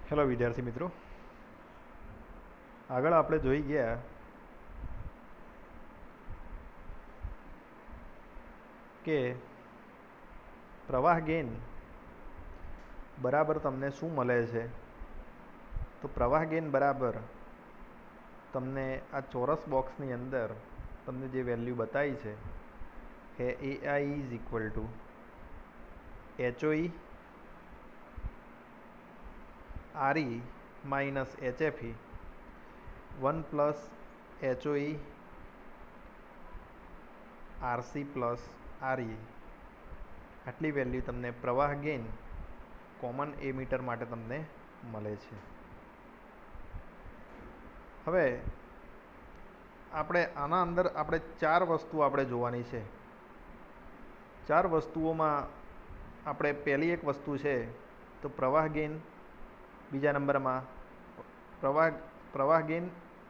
Hello વિદ્યાર્થી મિત્રો, આગળ આપણે જોઈ ગયા કે પ્રવાહ ગેઇન બરાબર તમને શું મળે છે. તો પ્રવાહ ગેઇન બરાબર તમને આ ચોરસ બોક્સની અંદર તમને જે વેલ્યુ બતાવી છે એ AI is equal to HOE RE minus HFE 1 plus HOE RC plus RE આટલી વેલ્યુ તમને પ્રવાહ ગેઇન કોમન એમીટર માટે તમને મળે છે. હવે આપણે આના અંદર આપણે ચાર વસ્તુ આપણે જોવાની છે. ચાર વસ્તુઓમાં આપણે પહેલી એક વસ્તુ છે તો પ્રવાહ ગેઇન, બીજા નંબરમાં પ્રવાહ ગેઇન,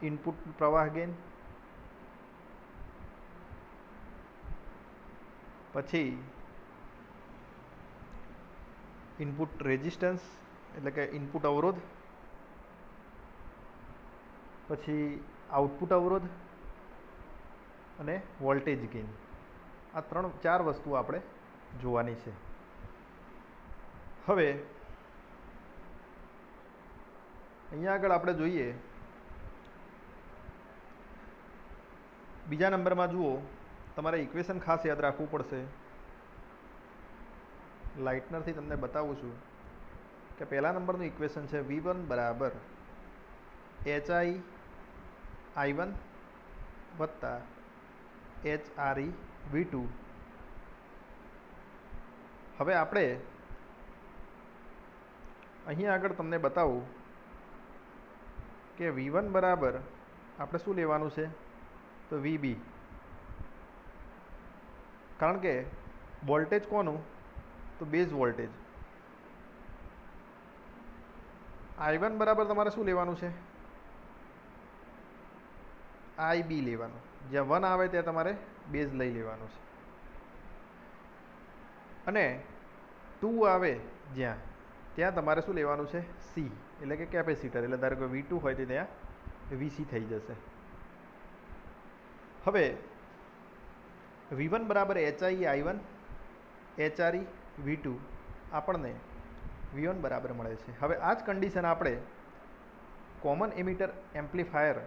ઇનપુટ પ્રવાહ ગેઇન, પછી ઇનપુટ રેઝિસ્ટન્સ એટલે કે ઇનપુટ અવરોધ, પછી આઉટપુટ અવરોધ અને વોલ્ટેજ ગેઇન. આ ચાર વસ્તુ આપણે જોવાની છે. હવે અહીંયા આગળ આપણે જોઈએ બીજા નંબરમાં જુઓ, તમારે ઇક્વેશન ખાસ યાદ રાખવું પડશે. લાઇટનરથી તમને બતાવું છું કે પહેલા નંબરનું ઇક્વેશન છે V1 બરાબર HI I1 વત્તા HRE V2. હવે આપણે અહીંયા આગળ તમને બતાવું કે V1 બરાબર આપણે શું લેવાનું છે તો VB, કારણ કે વોલ્ટેજ કોનું તો બેઝ વોલ્ટેજ. I1 બરાબર તમારે શું લેવાનું છે IB લેવાનું. જ્યાં 1 આવે ત્યાં તમારે બેઝ લઈ લેવાનું છે અને 2 આવે ત્યાં તમારે શું લેવાનું છે C એટલે કે કેપેસિટર. એટલે ધારો કે V2 હોય તો ત્યાં VC થઈ જશે. હવે V1 બરાબર HI I1 HRE V2 આપણને V1 બરાબર મળે છે. હવે આ જ કન્ડિશન આપણે કોમન એમીટર એમ્પ્લીફાયર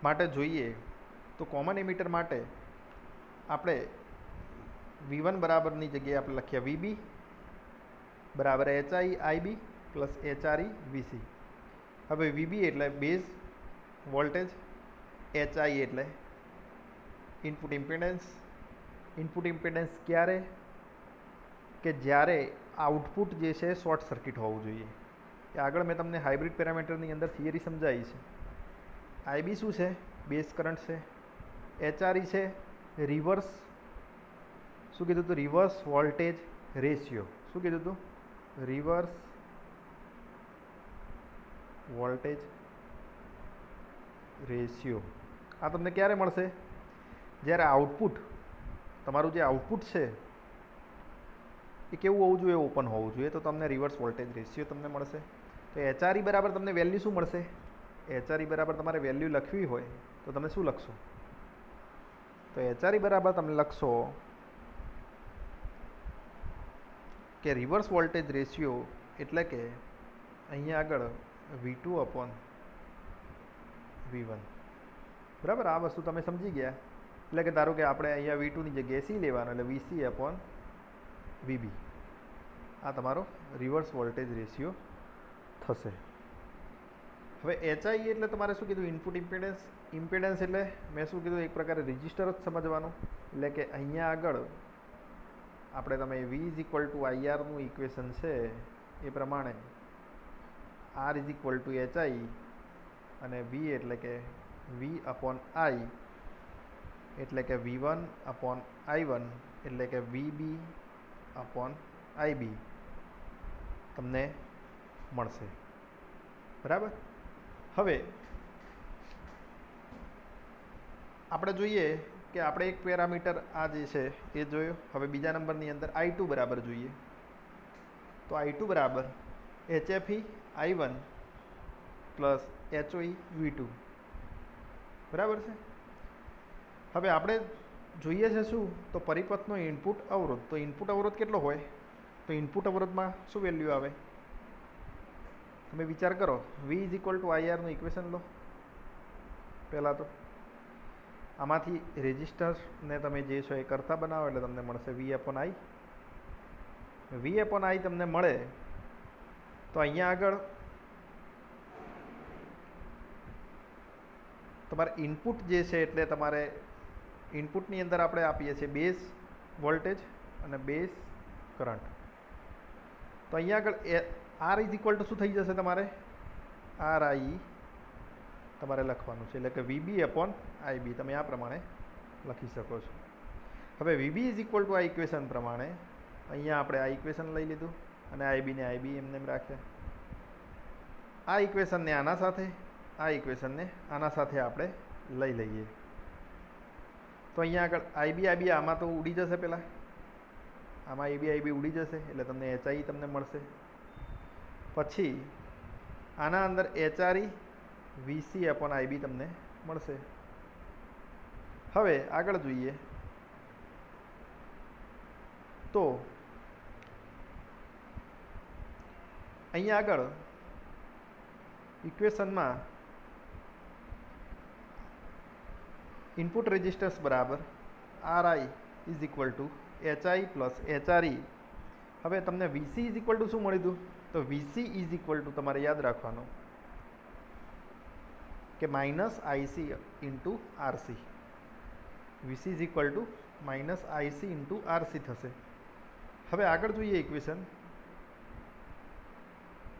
માટે જોઈએ તો કોમન એમીટર માટે આપણે V1 બરાબરની જગ્યાએ આપણે લખ્યા VB બરાબર HI IB plus HRE VC. હવે VB એટલે બેઝ વોલ્ટેજ, HI એટલે ઇનપુટ ઇમ્પિડન્સ. ઇનપુટ ઇમ્પિડન્સ ક્યારે કે જ્યારે આઉટપુટ જે છે શોર્ટ સર્કિટ હોવું જોઈએ. આગળ મેં તમને હાઇબ્રિડ પેરામીટરની અંદર થિયરી સમજાવી છે. IB શું છે બેઝ કરંટ છે, HRE છે રિવર્સ, શું કીધું હતું રિવર્સ વોલ્ટેજ રેશિયો. શું કીધું હતું રિવર્સ વોલ્ટેજ રેશિયો. આ તમને ક્યારે મળશે જ્યારે આઉટપુટ, તમારું જે આઉટપુટ છે એ કેવું હોવું જોઈએ ઓપન હોવું જોઈએ, તો તમને રિવર્સ વોલ્ટેજ રેશિયો તમને મળશે. તો HRE બરાબર તમને વેલ્યુ શું મળશે, HRE બરાબર તમારે વેલ્યુ લખવી હોય તો તમે શું લખશો તો HRE બરાબર તમે લખશો કે રિવર્સ વોલ્ટેજ રેશિયો એટલે કે અહીંયા આગળ V2 અપોન V1. બરાબર, આ વસ્તુ તમે સમજી ગયા. એટલે કે ધારો કે આપણે અહીંયા V2ની જગ્યાએ C લેવાનો એટલે VC અપોન VB. આ તમારો રિવર્સ વોલ્ટેજ રેશિયો થશે. હવે HI એટલે તમારે શું કીધું ઇનપુટ ઇમ્પિડન્સ. ઇમ્પિડન્સ એટલે મેં શું કીધું એક પ્રકારે રેઝિસ્ટર જ સમજવાનું. એટલે કે અહીંયા આગળ આપણે તમે V ઇઝ ઇક્વલ ટુ IRનું ઇક્વેશન છે એ પ્રમાણે R is equal to HI અને V એટલે કે V અપોન I એટલે કે V1 અપોન I1 એટલે કે VB અપોન IB તમને મળશે. બરાબર. હવે આપણે જોઈએ કે આપણે એક પેરામીટર આ જે છે એ જોયો. હવે બીજા નંબરની અંદર I2 બરાબર જોઈએ તો I2 બરાબર HFE I1 plus HOE V2 બરાબર છે। હવે આપણે જોઈએ છે શું તો પરિપથનો ઇનપુટ અવરોધ। તો ઇનપુટ અવરોધ કેટલો હોય તો ઇનપુટ અવરોધમાં શું વેલ્યુ આવે તમે વિચાર કરો। V is equal two IR નું ઇક્વેશન લો પહેલાં તો આમાંથી રેઝિસ્ટરને તમે જે છો એ કરતા બનાવો એટલે તમને મળશે V/I। V/I તમને મળે તો અહીંયા આગળ તમારે ઇનપુટ જે છે એટલે તમારે ઇનપુટની અંદર આપણે આપીએ છીએ બેઝ વોલ્ટેજ અને બેઝ કરંટ। તો અહીંયા આગળ R ઇઝ ઇક્વલ ટુ શું થઈ જશે તમારે RI તમારે લખવાનું છે એટલે કે VB/IB તમે આ પ્રમાણે લખી શકો છો। હવે VB ઇઝ ઇક્વલ ટુ આ ઇક્વેશન પ્રમાણે અહીંયા આપણે આ ઇક્વેશન લઈ લીધું અને IB ને IB એમને એમ રાખ્યા। આ ઇક્વેશનને આના સાથે આ ઇક્વેશનને આના સાથે આપણે લઈ લઈએ તો અહીંયા આગળ IB આમાં તો ઉડી જશે પહેલાં આમાં IB ઉડી જશે એટલે તમને HI તમને મળશે। પછી આના અંદર HRE VC/IB તમને મળશે। હવે આગળ જોઈએ તો અહીંયા આગળ ઇક્વેશનમાં ઇનપુટ રેઝિસ્ટન્સ બરાબર RI is equal to HI plus HRE। હવે તમને VC ઇઝ ઇક્વલ ટુ શું મળ્યું હતું તો VC ઇઝ ઇક્વલ ટુ તમારે યાદ રાખવાનું કે minus IC into RC। VC is equal two minus IC into RC થશે। હવે આગળ જોઈએ ઇક્વેશન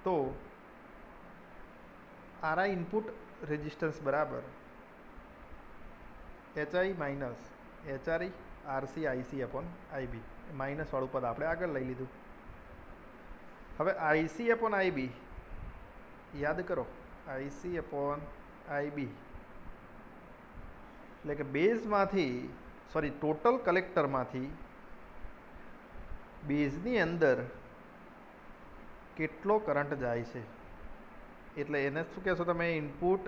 તો RI ઇનપુટ રેઝિસ્ટન્સ બરાબર HI minus HRE RC IC/IB minus વાળું પદ આપણે આગળ લઈ લીધું। હવે IC/IB યાદ કરો IC/IB એટલે કે બેઝમાંથી ટોટલ કલેક્ટરમાંથી બેઝની અંદર કેટલો કરંટ જાય છે એટલે એને શું કહેશો તમે ઇનપુટ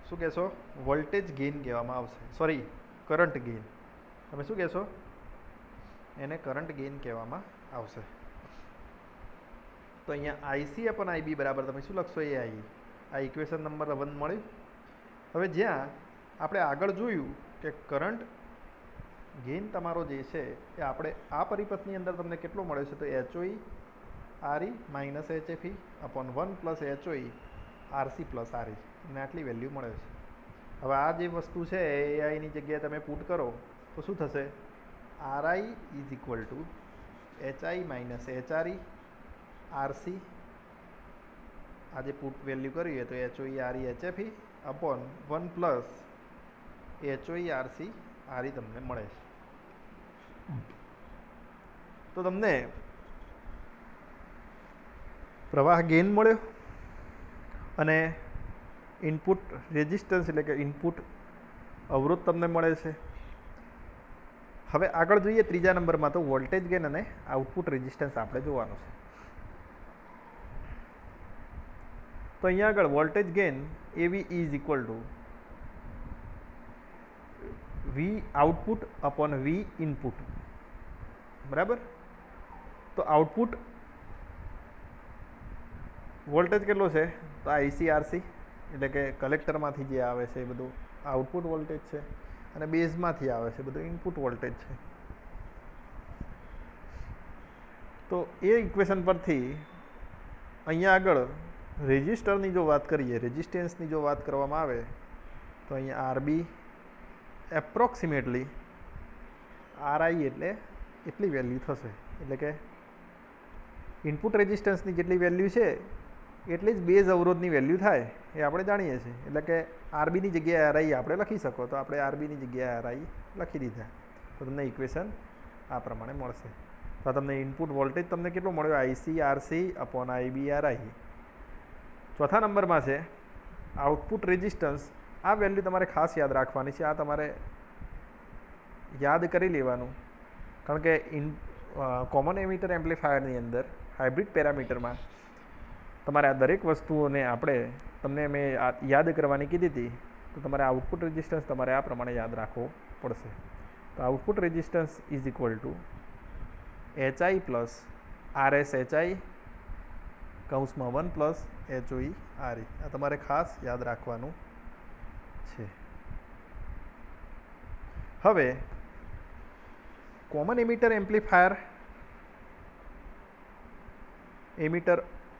શું કહેશો વોલ્ટેજ ગેઇન કહેવામાં આવશે કરંટ ગેઇન તમે શું કહેશો એને કરંટ ગેઇન કહેવામાં આવશે। તો અહીંયા IC/IB બરાબર તમે શું લખશો આ ઇક્વેશન નંબર 1 મળ્યું। હવે જ્યાં આપણે આગળ જોયું કે કરંટ ગેઇન તમારો જે છે એ આપણે આ પરિપથની અંદર તમને કેટલો મળે છે તો HOE RE minus HFE upon 1 plus HOE RC plus RE એને આટલી વેલ્યુ મળે છે। હવે આ જે વસ્તુ છે એ AIની જગ્યાએ તમે પુટ કરો તો શું થશે RI is equal to HI minus HRE RC આ જે પુટ વેલ્યુ કરીએ તો HOE RE HFE upon 1 plus HOE RC RE તમને મળે છે। તો તમને પ્રવાહ ગેઇન મળ્યો અને ઇનપુટ રેઝિસ્ટન્સ એટલે કે ઇનપુટ અવરોધ તમને મળે છે। હવે આગળ જોઈએ ત્રીજા નંબરમાં તો વોલ્ટેજ ગેઇન અને આઉટપુટ રેઝિસ્ટન્સ આપણે જોવાનું છે। તો અહીંયા આગળ voltage gain AV is equal two V output upon V input બરાબર। તો આઉટપુટ વોલ્ટેજ કેટલો છે તો IC/RC એટલે કે કલેક્ટરમાંથી જે આવે છે એ બધું આઉટપુટ વોલ્ટેજ છે અને બેઝમાંથી આવે છે બધું ઇનપુટ વોલ્ટેજ છે। તો એ ઇક્વેશન પરથી અહીંયા આગળ રેઝિસ્ટરની જો વાત કરીએ રેઝિસ્ટન્સની જો વાત કરવામાં આવે તો અહીંયા RB એપ્રોક્સિમેટલી RI એટલે એટલી વેલ્યુ થશે એટલે કે ઇનપુટ રેઝિસ્ટન્સની જેટલી વેલ્યુ છે એટલી જ બેઝ અવરોધની વેલ્યુ થાય એ આપણે જાણીએ છીએ એટલે કે RBની જગ્યાએ RI આપણે લખી શકો તો આપણે RBની જગ્યાએ RI લખી દીધા તો તમને ઇક્વેશન આ પ્રમાણે મળશે। તો તમને ઇનપુટ વોલ્ટેજ તમને કેટલો મળ્યો IC/RC અપોન IB/RI। ચોથા નંબરમાં છે આઉટપુટ રેઝિસ્ટન્સ। આ વેલ્યુ તમારે ખાસ યાદ રાખવાની છે, આ તમારે યાદ કરી લેવાનું કારણ કે કોમન એમીટર એમ્પ્લીફાયરની અંદર હાઇબ્રિડ પેરામીટરમાં તમારે આ દરેક વસ્તુઓને આપણે તમને મેં યાદ કરવાની કીધી હતી, તો તમારે આઉટપુટ રેઝિસ્ટન્સ તમારે આ પ્રમાણે યાદ રાખવો પડશે. તો output resistance is equal to HI plus RSHI કૌંસમાં 1 પ્લસ HOE RE. આ તમારે ખાસ યાદ રાખવાનું છે. હવે કોમન એમીટર એમ્પ્લીફાયર એમીટર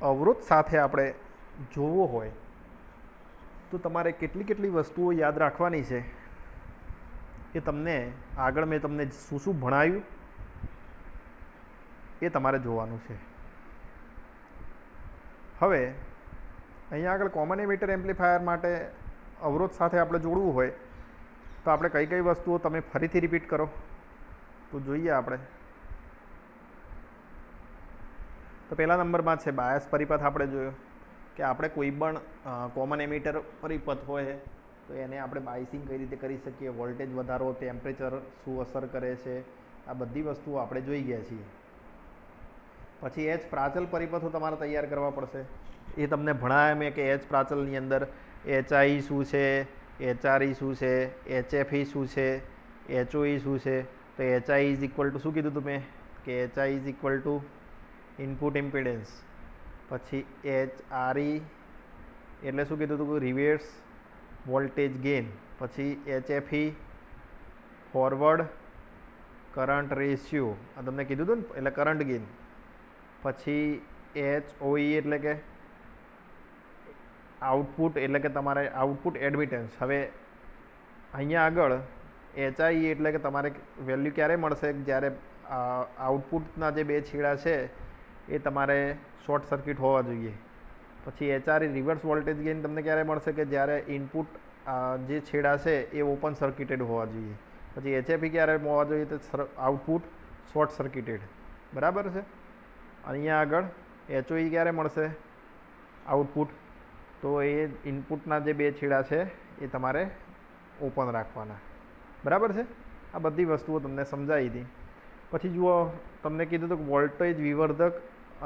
અવરોધ સાથે આપણે જોવો હોય તો તમારે કેટલી વસ્તુઓ યાદ રાખવાની છે એ તમને આગળ મેં તમને શું શું ભણાવ્યું એ તમારે જોવાનું છે. હવે અહીંયા આગળ કોમન એમીટર એમ્પ્લીફાયર માટે અવરોધ સાથે આપણે જોડવું હોય તો આપણે કઈ વસ્તુઓ તમે ફરીથી રિપીટ કરો તો જોઈએ આપણે. તો પહેલા નંબરમાં છે બાયસ પરિપથ. આપણે જોયો કે આપણે કોઈ પણ કોમન એમીટર પરિપથ હોય તો એને આપણે બાયસિંગ કઈ રીતે કરી શકીએ, વોલ્ટેજ વધારો, ટેમ્પરેચર શું અસર કરે છે, આ બધી વસ્તુઓ આપણે જોઈ ગયા છીએ. પછી એચ પ્રાચલ પરિપથો તમારે તૈયાર કરવા પડશે. એ તમને ભણાયા મેં કે એચ પ્રાચલની અંદર HI શું છે, HRE શું છે, HFE શું છે, HOE શું છે. તો HI ઇઝ ઇક્વલ ટુ શું કીધું હતું મેં કે HI is equal two input impedance. પછી HRE એટલે શું કીધું હતું, રિવર્સ વોલ્ટેજ ગેઇન. પછી HFE ફોરવર્ડ કરંટ રેશિયો, આ તમને કીધું હતું ને, એટલે કરંટ ગેઇન. પછી HOE એટલે કે આઉટપુટ, એટલે કે તમારે આઉટપુટ એડમિટન્સ. હવે અહીંયા આગળ HI એટલે કે તમારે વેલ્યુ ક્યારે મળશે, જ્યારે આઉટપુટના જે બે છેડા છે એ તમારે શોર્ટ સર્કિટ હોવા જોઈએ. પછી HRE રિવર્સ વોલ્ટેજ ગેઇન તમને ક્યારે મળશે કે જ્યારે ઇનપુટ જે છેડા છે એ ઓપન સર્કિટેડ હોવા જોઈએ. પછી HFE ક્યારે હોવા જોઈએ તો આઉટપુટ શોર્ટ સર્કિટેડ. બરાબર છે. અહીંયા આગળ HOE ક્યારે મળશે આઉટપુટ, તો એ ઇનપુટના જે બે છેડા છે એ તમારે ઓપન રાખવાના. બરાબર છે. આ બધી વસ્તુઓ તમને સમજાવી હતી. પછી જુઓ તમને કીધું હતું કે વોલ્ટેજ વિવર્ધક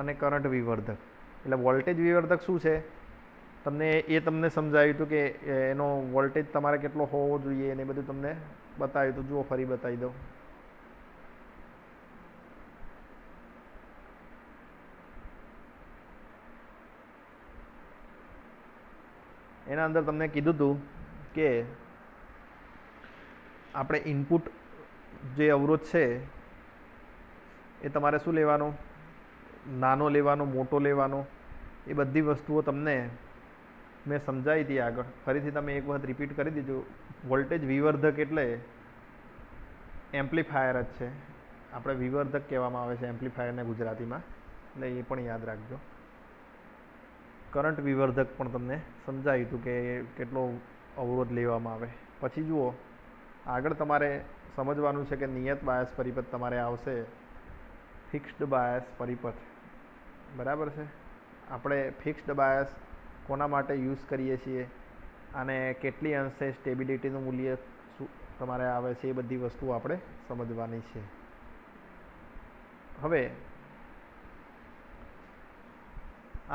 અને કરંટ વિવર્ધક. એટલે વોલ્ટેજ વિવર્ધક શું છે તમને સમજાવ્યું હતું કે એનો વોલ્ટેજ તમારે કેટલો હોવો જોઈએ અને બધું તમને બતાવ્યું હતું. જુઓ ફરી બતાવી દઉં. એના અંદર તમને કીધું હતું કે આપણે ઇનપુટ જે અવરોધ છે એ તમારે શું લેવાનો, નાનો લેવાનો, મોટો લેવાનો. એ બધી વસ્તુઓ તમને મેં સમજાવી હતી આગળ. ફરીથી તમે એક વખત રિપીટ કરી દીધું. વોલ્ટેજ વિવર્ધક એટલે એમ્પ્લીફાયર જ છે. આપણે વિવર્ધક કહેવામાં આવે છે એમ્પ્લીફાયરને ગુજરાતીમાં, એટલે એ પણ યાદ રાખજો. કરંટ વિવર્ધક પણ તમને સમજાવ્યું હતું કે કેટલો અવરોધ લેવામાં આવે. પછી જુઓ આગળ તમારે સમજવાનું છે કે નિયત બાયસ પરિપથ તમારે આવશે, ફિક્સ્ડ બાયસ પરિપથ. બરાબર છે. આપણે ફિક્સ્ડ બાયસ કોના માટે યુઝ કરીએ છીએ અને કેટલી અંશે સ્ટેબિલિટીનું મૂલ્ય શું તમારે આવે છે, એ બધી વસ્તુઓ આપણે સમજવાની છે. હવે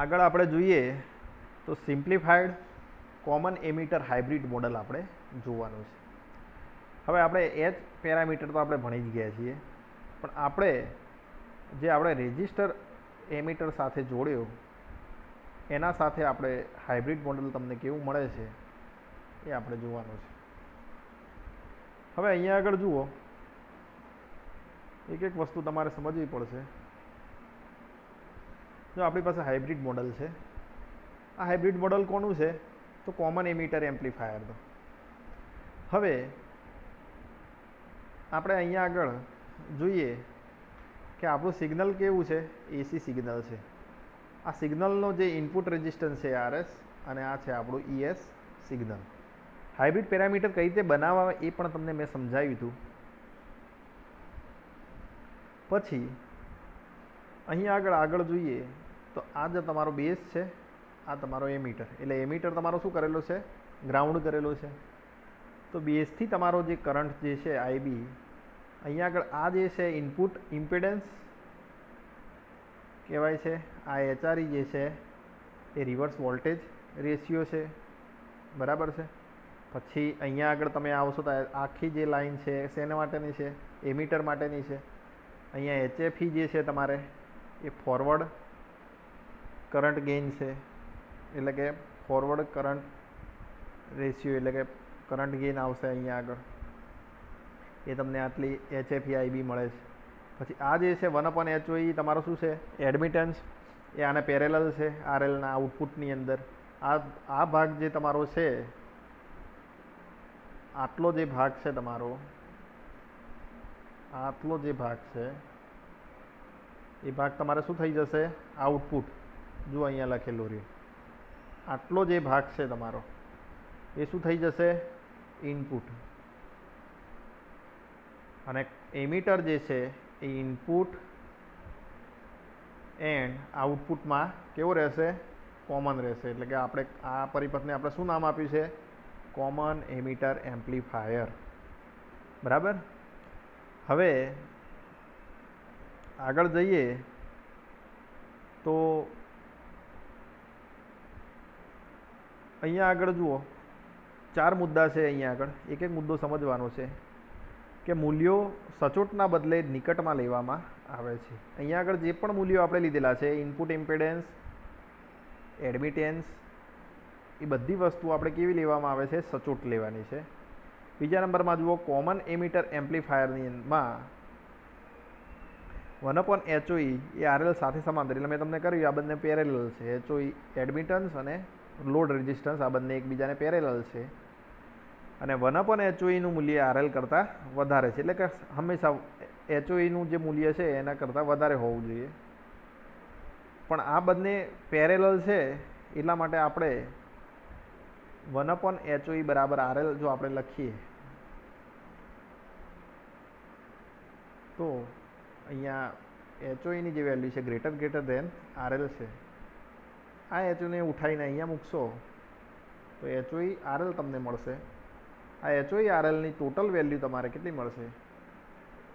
આગળ આપણે જોઈએ તો simplified common emitter hybrid model આપણે જોવાનું છે. હવે આપણે એચ પેરામીટર તો આપણે ભણી જ ગયા છીએ, પણ આપણે રેઝિસ્ટર એમીટર સાથે જોડ્યો એના સાથે આપણે હાઇબ્રિડ મોડલ તમને કેવું મળે છે એ આપણે જોવાનું છે. હવે અહીંયા આગળ જુઓ, એક વસ્તુ તમારે સમજવી પડશે. જો આપણી પાસે હાઇબ્રિડ મોડલ છે, આ હાઇબ્રિડ મોડલ કોનું છે તો કોમન એમીટર એમ્પ્લીફાયરનું. હવે આપણે અહીંયા આગળ જોઈએ કે આપણું સિગ્નલ કેવું છે, એસી સિગ્નલ છે. આ સિગ્નલનો જે ઇનપુટ રેઝિસ્ટન્સ છે RS અને આ છે આપણું ES સિગ્નલ. હાઇબ્રિડ પેરામીટર કઈ રીતે બનાવવા એ પણ તમને મેં સમજાવ્યું હતું. પછી અહીંયા આગળ જોઈએ તો આ જે તમારો બેઝ છે, આ તમારો એમીટર. એટલે એમીટર તમારો શું કરેલો છે, ગ્રાઉન્ડ કરેલો છે. તો બેઝથી તમારો જે કરંટ જે છે IB અહીંયા આગળ આ જે છે ઇનપુટ ઇમ્પિડન્સ કહેવાય છે, આ એચઆરઈ જે છે એ રિવર્સ વોલ્ટેજ રેશિયો છે, બરાબર છે. પછી અહીંયા આગળ તમે આવશો તો આખી જે લાઈન છે શેના માટેની છે, એમીટર માટેની છે. અહીંયા એચએફઈ જે છે તમારે એ ફોરવર્ડ કરંટ ગેઇન છે, એટલે કે ફોરવર્ડ કરંટ રેશિયો, એટલે કે કરંટ ગેઇન આવશે અહીંયા આગળ, એ તમને આટલી એચએફઈ આઈબી મળે છે. પછી આ જે છે 1/HOE તમારો શું છે, એડમિટન્સ, એ આને પેરેલલ છે આરએલના આઉટપુટની અંદર. આ ભાગ જે તમારો છે, આટલો જે ભાગ છે તમારો, આટલો જે ભાગ છે એ ભાગ તમારે શું થઈ જશે, આઉટપુટ. જો અહીંયા લખેલું રહ્યું, આટલો જે ભાગ છે તમારો એ શું થઈ જશે, ઇનપુટ. અને એમીટર જે છે એ ઇનપુટ એન્ડ આઉટપુટમાં કેવો રહેશે, કોમન રહેશે. એટલે કે આપણે આ પરિપથને આપણે શું નામ આપ્યું છે, કોમન એમીટર એમ્પ્લીફાયર, બરાબર. હવે આગળ જઈએ તો અહીંયા આગળ જુઓ 4 મુદ્દા છે. અહીંયા આગળ એક એક મુદ્દો સમજવાનો છે કે મૂલ્યો સચોટના બદલે નિકટમાં લેવામાં આવે છે. અહીંયા આગળ જે પણ મૂલ્યો આપણે લીધેલા છે, ઇનપુટ ઇમ્પિડન્સ, એડમિટેન્સ, એ બધી વસ્તુ આપણે કેવી લેવામાં આવે છે, સચોટ લેવાની છે. બીજા નંબરમાં જુઓ કોમન એમીટર એમ્પ્લીફાયરની માં 1/HOE એ આરએલ સાથે સમાંતર, એટલે મેં તમને કર્યું આ બંને પેરેલલ છે. HOE એડમિટન્સ અને લોડ રેઝિસ્ટન્સ આ બંને એકબીજાને પેરેલલ છે. અને 1/HOE નું મૂલ્ય આરએલ કરતાં વધારે છે, એટલે કે હંમેશા HOE નું જે મૂલ્ય છે એના કરતાં વધારે હોવું જોઈએ. પણ આ બંને પેરેલલ છે એટલા માટે આપણે 1/HOE બરાબર આરએલ જો આપણે લખીએ તો અહીંયા HOE ની જે વેલ્યુ છે ગ્રેટર ધેન આરએલ છે. આ HOE ને ઉઠાવીને અહીંયા મૂકશો તો HOE આરએલ તમને મળશે. આ HOE આરએલની ટોટલ વેલ્યુ તમારે કેટલી મળશે,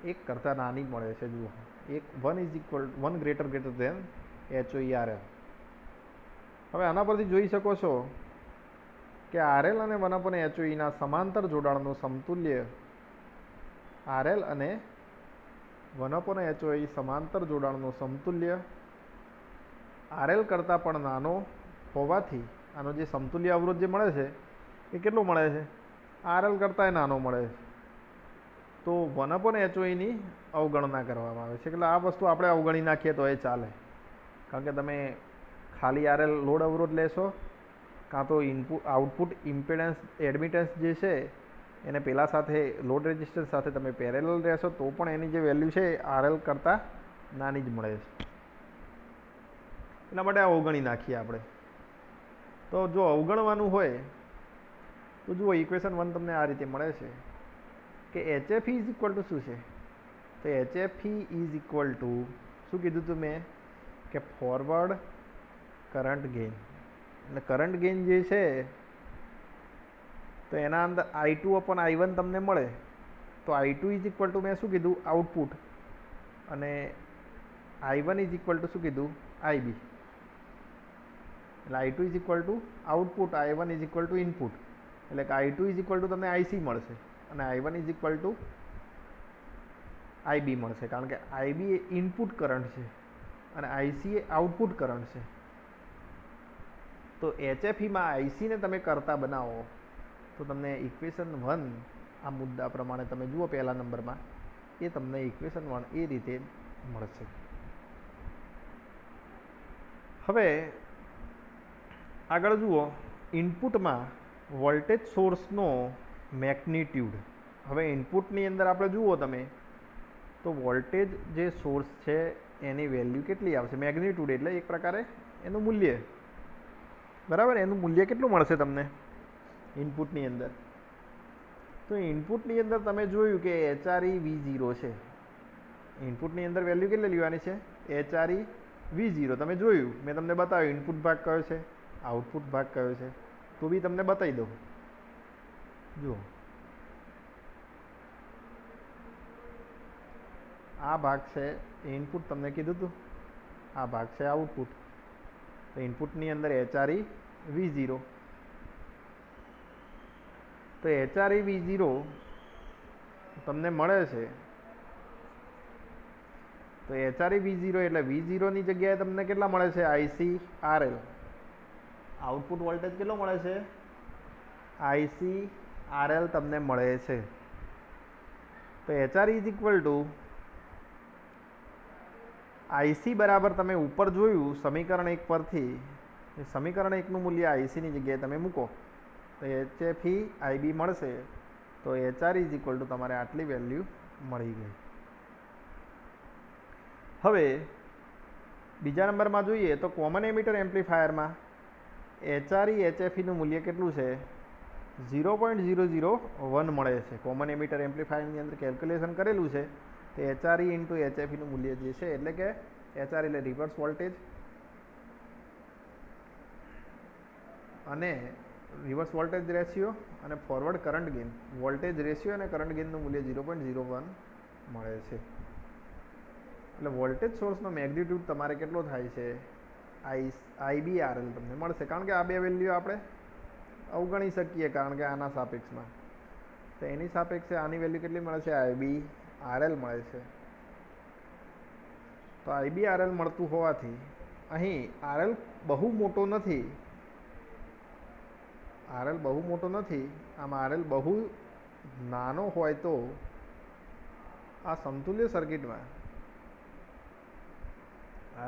1 કરતાં નાની મળે છે. જુઓ, 1 ગ્રેટર ધેન HOE આરએલ. હવે આના પરથી જોઈ શકો છો કે આરએલ અને 1/HOE ના સમાંતર જોડાણનું સમતુલ્ય, આરએલ અને 1/HOE સમાંતર જોડાણનું સમતુલ્ય આરએલ કરતાં પણ નાનો હોવાથી આનો જે સમતુલ્ય અવરોધ જે મળે છે એ કેટલો મળે છે, આરએલ કરતાં નાનો મળે છે. તો 1/HOE ની અવગણના કરવામાં આવે છે. એટલે આ વસ્તુ આપણે અવગણી નાખીએ તો એ ચાલે, કારણ કે તમે ખાલી આરએલ લોડ અવરોધ લેશો કાં તો આઉટપુટ ઇમ્પિડન્સ એડમિટન્સ જે છે એને પેલા સાથે લોડ રેઝિસ્ટન્સ સાથે તમે પેરેલલ રહેશો તો પણ એની જે વેલ્યુ છે આરએલ કરતાં નાની જ મળે છે. એટલા માટે આ અવગણી નાખીએ આપણે. તો જો અવગણવાનું હોય તો જુઓ ઇક્વેશન 1 તમને આ રીતે મળે છે કે HFE ઇઝ ઇક્વલ ટુ શું છે, તો HFE ઇઝ ઇક્વલ ટુ શું કીધું હતું મેં કે ફોરવર્ડ કરંટ ગેઇન. એટલે કરંટ ગેઇન જે છે તો એના અંદર I2/I1 તમને મળે, તો I2 ઇઝ ઇક્વલ ટુ મેં શું કીધું, આઉટપુટ, અને I1 ઇઝ ઇક્વલ ટુ શું કીધું, IB. એટલે I2 is equal two output, I1 is equal two input. એટલે કે I2 ઇઝ ઇક્વલ ટુ તમને IC મળશે અને I1 is equal two IB મળશે, કારણ કે IB એ ઇનપુટ કરંટ છે અને IC એ આઉટપુટ કરંટ છે. તો HFE માં IC ને તમે કરતા બનાવો તો તમને ઇક્વેશન 1 આ મુદ્દા પ્રમાણે તમે જુઓ પહેલા નંબરમાં, એ તમને ઇક્વેશન 1 એ રીતે મળશે. હવે આગળ જુઓ, ઇનપુટમાં વોલ્ટેજ સોર્સનો મેગ્નિટ્યુડ. હવે ઇનપુટની અંદર આપણે જુઓ તમે તો વોલ્ટેજ જે સોર્સ છે એની વેલ્યુ કેટલી આવશે, મેગ્નિટ્યુડ એટલે એક પ્રકારે એનું મૂલ્ય, બરાબર. એનું મૂલ્ય કેટલું મળશે તમને ઇનપુટની અંદર. તો ઇનપુટની અંદર તમે જોયું કે HRE V0 છે. ઇનપુટની અંદર વેલ્યુ કેટલી લેવાની છે, HRE V0. તમે જોયું, મેં તમને બતાવ્યું ઇનપુટ ભાગ કયો છે, આઉટપુટ ભાગ કયો છે, તો બી તમને બતાવી દઉં. જુઓ, આ ભાગ છે એ ઇનપુટ તમને કીધું હતું, આ ભાગ છે આઉટપુટ. તો ઇનપુટની અંદર HRE V0. તો HRE V0 તમને મળે છે. તો HRE V0 એટલે V0 ની જગ્યાએ તમને કેટલા મળે છે? ICRL. આઉટપુટ વોલ્ટેજ કેટલો મળે છે? ICRL તમને મળે છે. તો HRE is equal two IC બરાબર તમે ઉપર જોયું સમીકરણ 1 પરથી, સમીકરણ 1 નું મૂલ્ય IC ની જગ્યાએ તમે મૂકો તો HFE IB મળશે. તો HRE ઇઝ ઇક્વલ ટુ તમારે આટલી વેલ્યુ મળી ગઈ. હવે બીજા નંબરમાં જોઈએ તો કોમન એમિટર એમ્પ્લીફાયરમાં HRE HFE નું મૂલ્ય કેટલું છે? 0.001 મળે છે. કોમન એમિટર એમ્પ્લીફાયરની અંદર કેલ્ક્યુલેશન કરેલું છે. તો HRE ઇન્ટુ HFE નું મૂલ્ય જે છે એટલે કે HRE એટલે રિવર્સ વોલ્ટેજ અને રિવર્સ વોલ્ટેજ રેશિયો અને forward current gain, voltage ratio અને કરંટ ગેઇનનું મૂલ્ય 0.01 મળે છે. એટલે વોલ્ટેજ સોર્સનો મેગ્નિટ્યુડ તમારે કેટલો થાય છે? IBRL તમને મળશે. કારણ કે આ બે વેલ્યુ આપણે અવગણી શકીએ કારણ કે આના સાપેક્ષમાં. તો એની સાપેક્ષે આની વેલ્યુ કેટલી મળે છે? IBRL મળે છે. તો IBRL મળતું હોવાથી અહીં RL બહુ મોટો નથી, RL બહુ મોટો નથી, આમાં RL બહુ નાનો હોય તો આ સમતુલ્ય સર્કિટમાં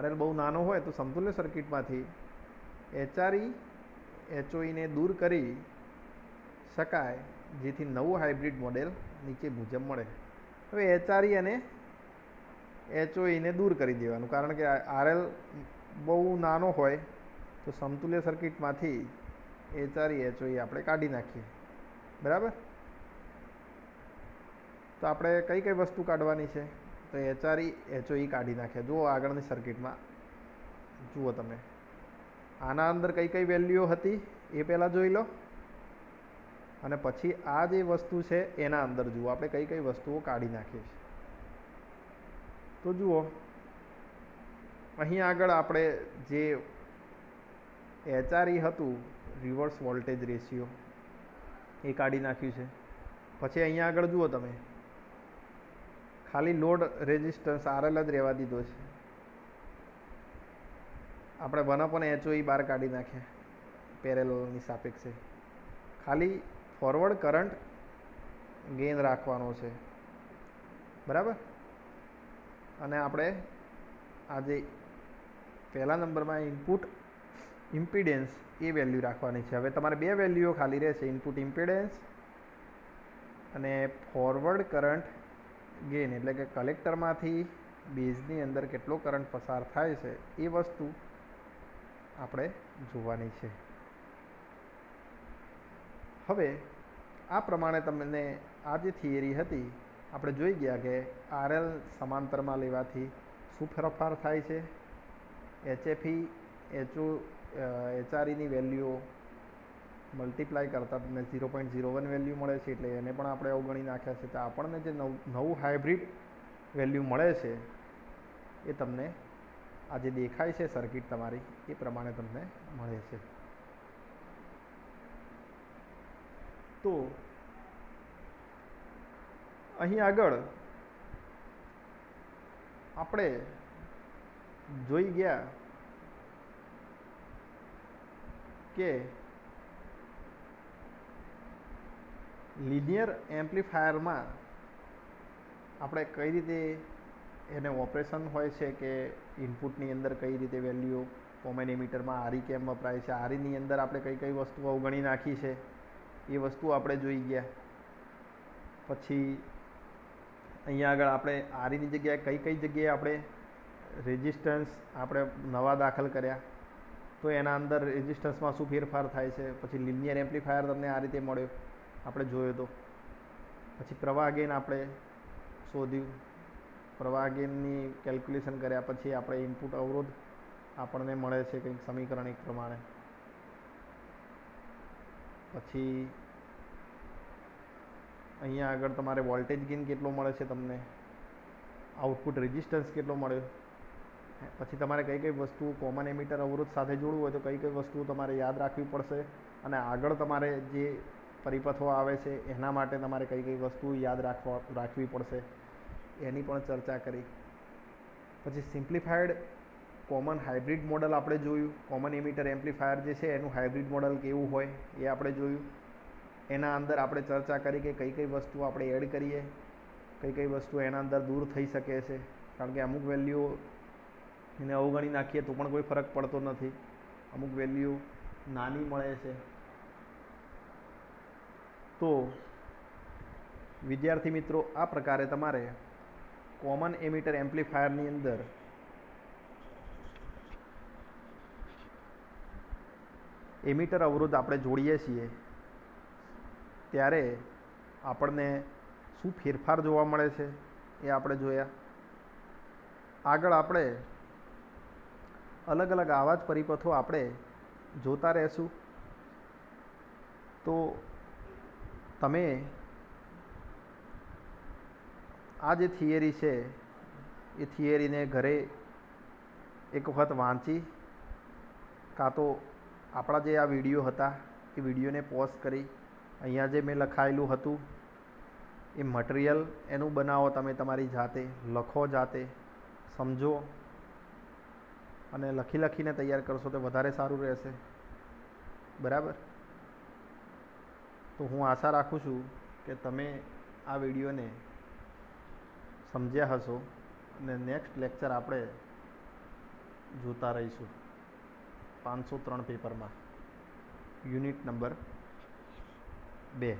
RL બહુ નાનો હોય તો સમતુલ્ય સર્કિટમાંથી HRE HOE ને દૂર કરી શકાય, જેથી નવું હાઇબ્રિડ મોડેલ નીચે મુજબ મળે. હવે HRE અને HOE ને દૂર કરી દેવાનું, કારણ કે RL બહુ નાનો હોય તો સમતુલ્ય સર્કિટમાંથી HRE HOE આપણે કાઢી નાખીએ. બરાબર. તો આપણે કઈ કઈ વસ્તુ કાઢવાની છે? તો HRE HOE કાઢી નાખ્યા. જુઓ આગળની સર્કિટમાં જુઓ તમે, આના અંદર કઈ કઈ વેલ્યુઓ હતી એ પહેલાં જોઈ લો, અને પછી આ જે વસ્તુ છે એના અંદર જુઓ આપણે કઈ કઈ વસ્તુઓ કાઢી નાખીએ છીએ. તો જુઓ અહીં આગળ આપણે જે HRE હતું રિવર્સ વોલ્ટેજ રેશિયો એ કાઢી નાખ્યું છે. પછી અહીંયા આગળ જુઓ તમે ખાલી લોડ રેઝિસ્ટન્સ RL જ રહેવા દીધો છે. આપણે 1/HOE બહાર કાઢી નાખ્યા પેરેલલની સાપેક્ષે. ખાલી ફોરવર્ડ કરંટ ગેઇન રાખવાનો છે. બરાબર. અને આપણે આજે પહેલા નંબરમાં ઇનપુટ ઇમ્પિડન્સ એ વેલ્યુ રાખવાની છે. હવે તમારે બે વેલ્યુઓ ખાલી રહેશે, ઇનપુટ ઇમ્પિડન્સ અને ફોરવર્ડ કરંટ ગેઇન, એટલે કે કલેક્ટરમાંથી બેઝની અંદર કેટલો કરંટ પસાર થાય છે એ વસ્તુ આપણે જોવાની છે. હવે આ પ્રમાણે તમને આ જે થિયરી હતી આપણે જોઈ ગયા કે RL સમાંતરમાં લેવાથી શું ફેરફાર થાય છે, HFE HREની વેલ્યુઓ મલ્ટીપ્લાય કરતાં તમને 0.01 વેલ્યુ મળે છે, એટલે એને પણ આપણે અવગણી નાખ્યા છે. તો આપણને જે નવું હાઇબ્રિડ વેલ્યુ મળે છે એ તમને આ જે દેખાય છે સર્કિટ તમારી એ પ્રમાણે તમને મળે છે. તો અહીં આગળ આપણે જોઈ ગયા કે લિનિયર એમ્પ્લીફાયરમાં આપણે કઈ રીતે એને ઓપરેશન હોય છે કે ઇનપુટની અંદર કઈ રીતે વેલ્યુ કોમન એમિટરમાં RE કેમ વપરાય છે, REની અંદર આપણે કઈ કઈ વસ્તુ અવગણી નાખી છે એ વસ્તુ આપણે જોઈ ગયા. પછી અહીંયા આગળ આપણે REની જગ્યાએ કઈ કઈ જગ્યાએ આપણે રેઝિસ્ટન્સ આપણે નવા દાખલ કર્યા તો એના અંદર રેઝિસ્ટન્સમાં શું ફેરફાર થાય છે. પછી લિનિયર એમ્પ્લીફાયર તમને આ રીતે મળ્યો આપણે જોયો તો. પછી પ્રવાહ ગેઇન આપણે શોધ્યું, પ્રવાહ ગેઇનની કેલ્ક્યુલેશન કર્યા પછી આપણે ઇનપુટ અવરોધ આપણને મળે છે કંઈક સમીકરણ 1 પ્રમાણે. પછી અહીંયા આગળ તમારે વોલ્ટેજ ગેઇન કેટલો મળે છે તમને, આઉટપુટ રેઝિસ્ટન્સ કેટલો મળ્યો, પછી તમારે કઈ કઈ વસ્તુ કોમન એમીટર અવરોધ સાથે જોડવું હોય તો કઈ કઈ વસ્તુઓ તમારે યાદ રાખવી પડશે, અને આગળ તમારે જે પરિપથો આવે છે એના માટે તમારે કઈ કઈ વસ્તુ યાદ રાખવી પડશે એની પણ ચર્ચા કરી. પછી સિમ્પ્લિફાઈડ કોમન હાઇબ્રિડ મોડલ આપણે જોયું. કોમન એમીટર એમ્પ્લીફાયર જે છે એનું હાઇબ્રિડ મોડલ કેવું હોય એ આપણે જોયું. એના અંદર આપણે ચર્ચા કરી કે કઈ કઈ વસ્તુ આપણે એડ કરીએ, કઈ કઈ વસ્તુ એના અંદર દૂર થઈ શકે છે, કારણ કે અમુક વેલ્યુ એને અવગણી નાખીએ તો પણ કોઈ ફરક પડતો નથી, અમુક વેલ્યુ નાની મળે છે. તો વિદ્યાર્થી મિત્રો, આ પ્રકારે તમારે કોમન એમીટર એમ્પ્લીફાયરની અંદર એમીટર અવરોધ આપણે જોડીએ છીએ ત્યારે આપણને શું ફેરફાર જોવા મળે છે એ આપણે જોયા. આગળ આપણે અલગ અલગ આવા જ પરિપથો આપણે જોતા રહેશું. તો તમે આ જે થિયરી છે એ થિયરીને ઘરે એક વખત વાંચી, કાં તો આપણા જે આ વિડીયો હતા એ વિડીયોને પોઝ કરી અહીંયા જે મેં લખાયેલું હતું એ મટીરિયલ એનું બનાવો, તમે તમારી જાતે લખો, જાતે સમજો અને લખીને તૈયાર કરશો તો વધારે સારું રહેશે. બરાબર? તો હું આશા રાખું છું કે તમે આ વિડીયોને સમજ્યા હશો અને નેક્સ્ટ લેક્ચર આપણે જોતા રહીશું 503 પેપરમાં, યુનિટ નંબર 2.